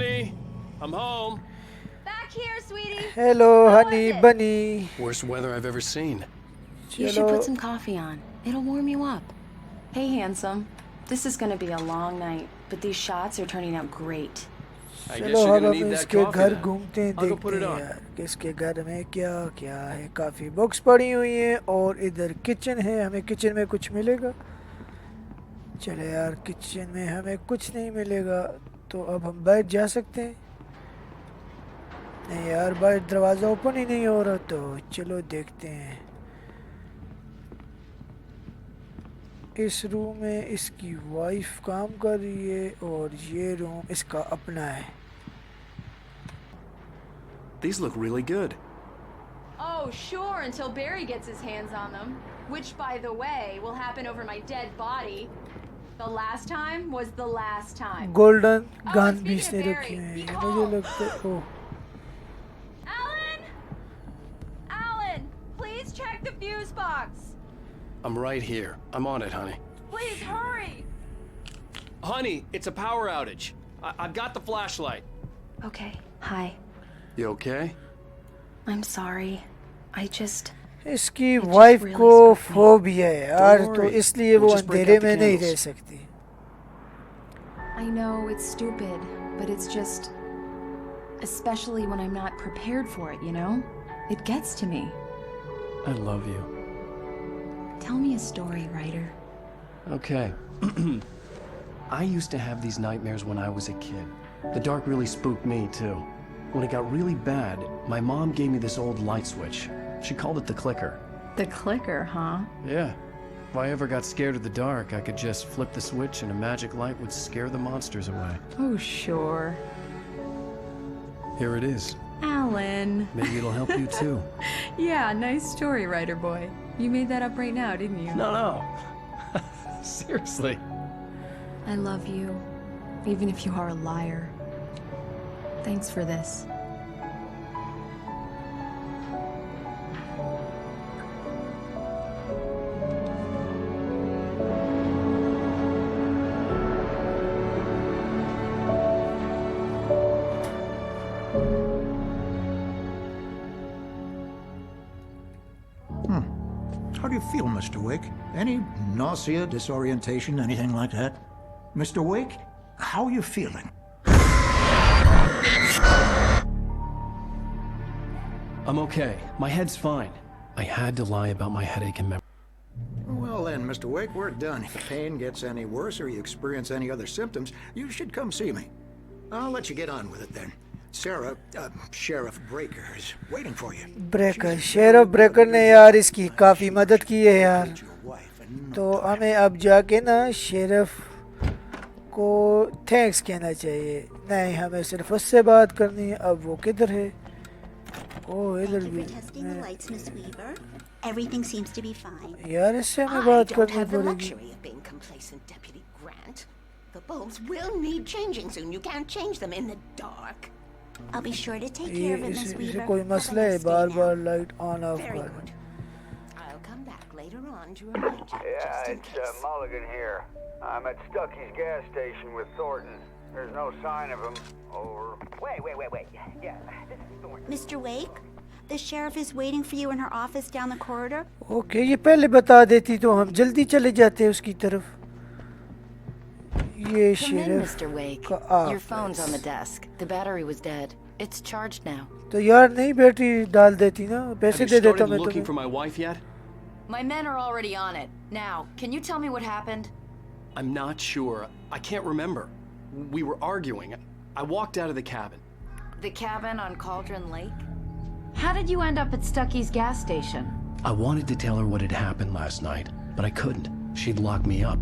Honey, I'm home. Back here, sweetie. Hello, How honey is it? bunny. Worst weather I've ever seen. You should चलो put some coffee on. It'll warm you up. Hey, handsome. This is gonna be a long night, but these shots are turning out great. I guess चलो you're अब gonna हम need that इसके coffee घर then. घूमते हैं, I'll go देखते put it हैं on. यार किसके घर में क्या क्या है। काफ़ी बुक्स पड़ी हुई हैं और इधर किचन है। हमें किचन में कुछ मिलेगा? चले यार, किचन में हमें कुछ नहीं मिलेगा, तो अब हम बैठ जा सकते हैं? नहीं यार, बाहर दरवाज़ा ओपन ही नहीं हो रहा, तो चलो देखते हैं। इस रूम में इसकी वाइफ काम कर रही है और ये रूम इसका अपना है। These look really good. Oh, sure, until Barry gets his hands on them. Which, by the way, will happen over my dead body. The last time was the last time. Golden Oh, gun and भी speaking इसने of रखी Barry, हुई he है, मुझे called. लगता है। ओह, Alan! Alan, please check the fuse box. I'm right here. I'm on it, honey. Please hurry. Honey, it's a power outage. I've got the flashlight. Okay, hi. You okay? I'm sorry. I just... इसकी just wife really को spooked me. Phobia है यार, Don't तो worry. इसलिए वो We'll just break अंधेरे out the में नहीं रह candles. सकती। I know it's stupid, but it's just... Especially when I'm not prepared for it, you know? It gets to me. I love you. Tell me a story, writer. Okay. I used to have these nightmares when I was a kid. The dark really spooked me, too. When it got really bad, my mom gave me this old light switch. She called it the clicker. The clicker, huh? Yeah. If I ever got scared of the dark, I could just flip the switch and a magic light would scare the monsters away. Oh, sure. Here it is. Alan. Maybe it'll help you, too. Yeah, nice story, writer boy. You made that up right now, didn't you? No. Seriously. I love you, even if you are a liar. Thanks for this. How do you feel, Mr. Wake? Any nausea, disorientation, anything like that? Mr. Wake, how are you feeling? I'm okay. My head's fine. I had to lie about my headache and memory. Well then, Mr. Wake, we're done. If the pain gets any worse or you experience any other symptoms, you should come see me. I'll let you get on with it then. Sarah, Sheriff Breaker is waiting for you. Breaker, sheriff breaker ने यार इसकी काफ़ी मदद की है यार। तो हमें अब जाके ना शेरिफ को थैंक्स कहना चाहिए। नहीं, हमें सिर्फ उससे बात करनी है। अब वो किधर है? ओह, इधर Thank you भी for testing the lights, Miss Weaver. Everything seems to be fine. यार, इससे हमें I बात don't करनी have the पड़ेगी। luxury of being complacent, Deputy Grant. The bulbs will need changing soon. You can't change them in the dark. I'll be sure to take ये care of it, Miss इसे Weaver. कोई Have a मसला है? nice day bar now. Bar light on off Very करना। good. I'll come back later on to remind you, Yeah, just in it's case. Mulligan here. I'm at Stuckey's gas station with Thornton. There's no sign of him. Over. Wait. Yeah, this is Thornton. Mr. Wake, the sheriff is waiting for you in her office down the corridor. Okay, ये पहले बता देती तो हम जल्दी चले जाते उसकी तरफ। ये Come in, sheriff Mr. Wake. का Your phone's on the office. desk. The battery was dead. It's charged now. तो यार नहीं, बैटरी डाल देती ना, Have पैसे you दे देता started मैं looking तुम्हें। for my wife yet? My men are already on it. Now, can you tell me what happened? I'm not sure. I can't remember. We were arguing. I walked out of the cabin. The cabin on Cauldron Lake? How did you end up at Stuckey's gas station? I wanted to tell her what had happened last night, but I couldn't. She'd lock me up.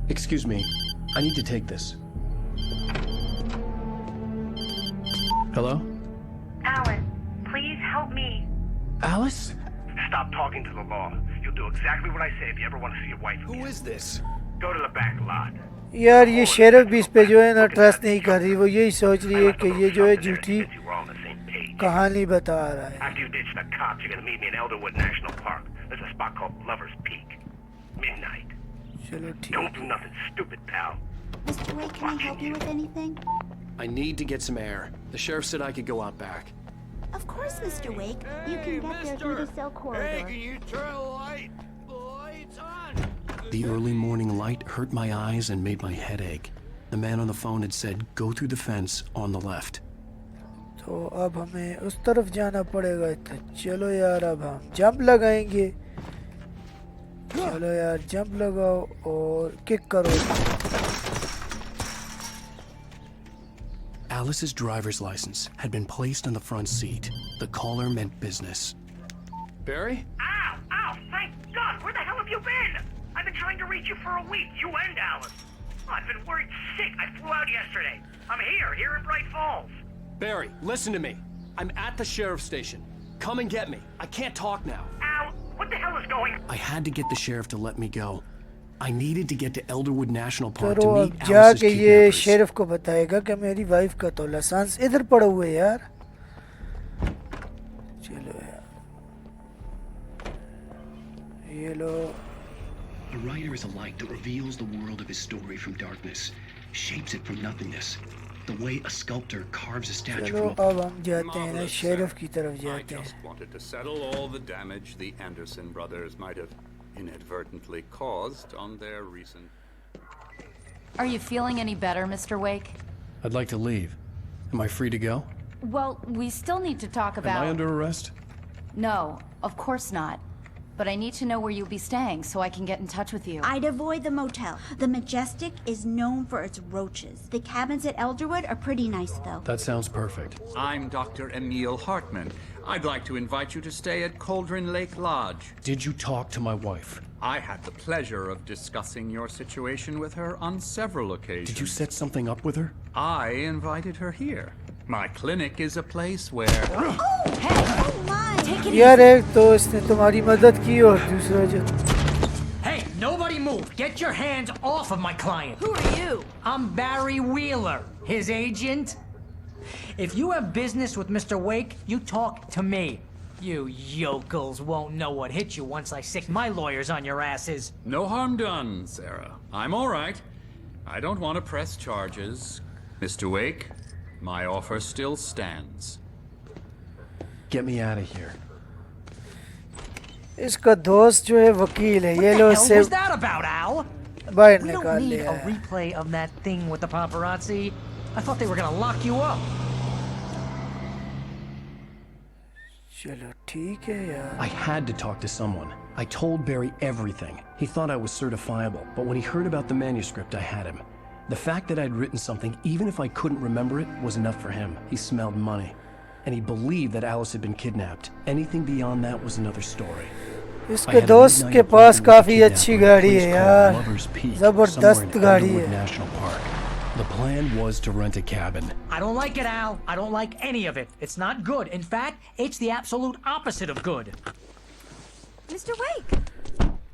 Excuse me. I need to take this. Hello? Alan, please help me. Alice? Stop talking to the law. You'll do exactly what I say if you ever want to see your wife again. Who is this? Go to the back lot. यार, ये sheriff भी इस पे जो है ना trust नहीं कर रही। वो यही सोच रही है कि ये जो है झूठी You were on the same page. कहानी बता रहा है। After you ditch the cops, you're gonna meet me in Elderwood National Park. There's a spot called Lover's Peak. Midnight. चलो ठीक Don't do nothing stupid, pal. Mr. Wake, can I help you with anything? I need to get some air. The sheriff said I could go out back. Of course, Mr. Wake. You can get there through the cell corridor. you turn the lights on? The early morning light hurt my eyes and made my head ache. The man on the phone had said, go through the fence on the left. तो अब हमें उस तरफ जाना पड़ेगा। तो चलो यार, अब हम जंप लगाएंगे। चलो यार, जंप लगाओ और किक करो। Alice's driver's license had been placed on the front seat. The caller meant business. Barry? Ow! Ow! Thank God! Where the hell have you been? I've been trying to reach you for a week, you and Alice. I've been worried sick. I flew out yesterday. I'm here in Bright Falls. Barry, listen to me. I'm at the sheriff's station. Come and get me. I can't talk now. Al, what the hell is going on? I had to get the sheriff to let me go. I needed to get to Elderwood National Park तो to अब meet Alice's जाके ये kidnappers. Sheriff को बताएगा कि मेरी wife का तो लाइसेंस इधर पड़ा हुआ है यार। चलो यार, ये लो। A writer is a light that reveals the world of his story from darkness, shapes it from nothingness. The way a sculptor carves a statue चलो from a... अब हम जाते हैं ना, शेरिफ की तरफ I जाते हैं। just wanted to settle all the damage the Anderson brothers might have inadvertently caused on their recent... Are you feeling any better, Mr. Wake? I'd like to leave. Am I free to go? Well, we still need to talk about... Am I under arrest? No, of course not. But I need to know where you'll be staying so I can get in touch with you. I'd avoid the motel. The Majestic is known for its roaches. The cabins at Elderwood are pretty nice, though. That sounds perfect. I'm Dr. Emil Hartman. I'd like to invite you to stay at Cauldron Lake Lodge. Did you talk to my wife? I had the pleasure of discussing your situation with her on several occasions. Did you set something up with her? I invited her here. My clinic is a place where... Oh my! Take it यार easy. एक तो इसने तुम्हारी मदद की और दूसरा जो Hey, nobody move! Get your hands off of my client! Who are you? I'm Barry Wheeler, his agent. If you have business with Mr. Wake, you talk to me. You yokels won't know what hit you once I sick my lawyers on your asses. No harm done, Sarah. I'm all right. I don't want to press charges. Mr. Wake, my offer still stands. Get me out of here. इसका दोस्त जो है वकील है। ये What low the hell इससे was that about, Al? बाहर We don't निकाल need लिया a है। replay of that thing with the paparazzi. I thought they were gonna lock you up. चलो ठीक है यार। I had to talk to someone. I told Barry everything. He thought I was certifiable, but when he heard about the manuscript, I had him. The fact that I'd written something, even if I couldn't remember it, was enough for him. He smelled money. And he believed that Alice had been kidnapped. Anything beyond that was another story. I इसके had a दोस्त midnight के appointment pass with the काफी kidnapper अच्छी at a गाड़ी place है called यार। Lover's Peak, जबरदस्त somewhere in गाड़ी Elderwood है। National Park. The plan was to rent a cabin. I don't like it, Al. I don't like any of it. It's not good. In fact, it's the absolute opposite of good. Mr. Wake!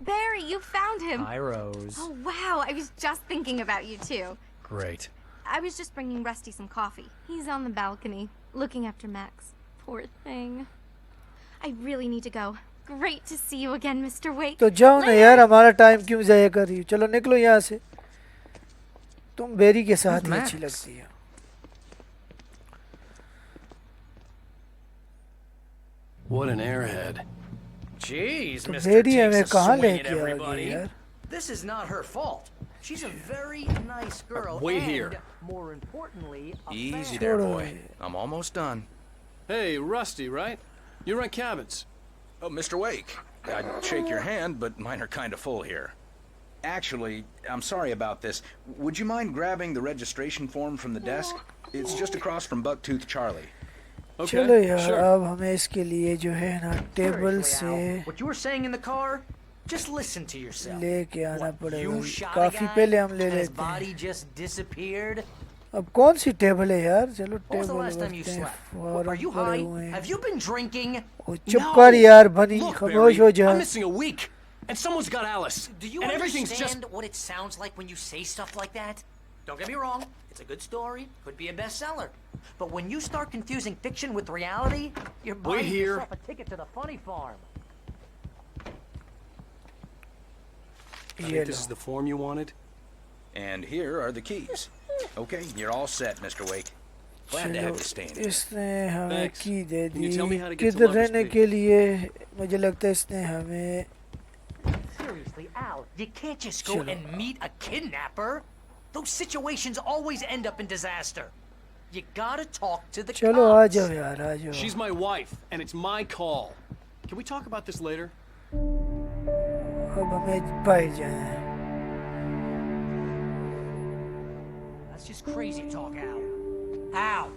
Barry, you found him. Hi, Rose. Oh, wow. I was just thinking about you, too. Great. I was just bringing Rusty some coffee. He's on the balcony, looking after Max. Poor thing. I really need to go. Great to see you again, Mr. Wake. तो जाओ ना Later. यार, हमारा time क्यों जाया कर रही हो? चलो निकलो यहाँ से। तुम बेरी के साथ ही अच्छी लगती हो। What an airhead. Jeez, तो Mr. बेरी हमें Takes a कहाँ swing at लेके आ गई everybody. यार? This is not her fault. She's a very nice girl. Wait and, here. more importantly, a Easy fan. there, छोड़ो boy. ये। I'm almost done. Hey, Rusty, right? You rent cabins. Oh, Mr. Wake. I'd shake your hand, but mine are kind of full here. Actually, I'm sorry about this. Would you mind grabbing the registration form from the desk? It's just across from Bucktooth Charlie. चलो यार, अब हमें इसके लिए जो है ना table Seriously, से Al, what you were saying in the car? Just listen to yourself. लेके आना What, पड़ेगा। you shot a काफी guy पहले हम ले and his लेते हैं। body just disappeared? अब कौन सी टेबल है यार? चलो When was the table last time you रखते हैं। slept? फॉर्म Are you पड़े high? हुए हैं। Have you been drinking? ओ चुप कर यार बनी, Look, खामोश हो Barry, जा। I'm missing a week, and someone's got Alice. Do you and everything's understand just... what it sounds like when you say stuff like that? Don't get me wrong, it's a good story, could be a bestseller. But when you start confusing fiction with reality, you're buying here. yourself a ticket to the funny farm. I think this is the form you wanted. And here are the keys. Okay, you're all set, Mr. Wake. Glad to चलो have you staying here. इसने हमें Thanks. की दे Can you the tell me how to get to किधर Lover's रहने Peak? के लिए मुझे लगता है इसने हमें Seriously, Al, you can't just go Chalo. and meet a kidnapper. Those situations always end up in disaster. You gotta talk to the चलो आ cops. जाओ यार आ जाओ She's my wife, and it's my call. Can we talk about this later? अब हमें बाहर जाना है That's just crazy talk, Al. Al,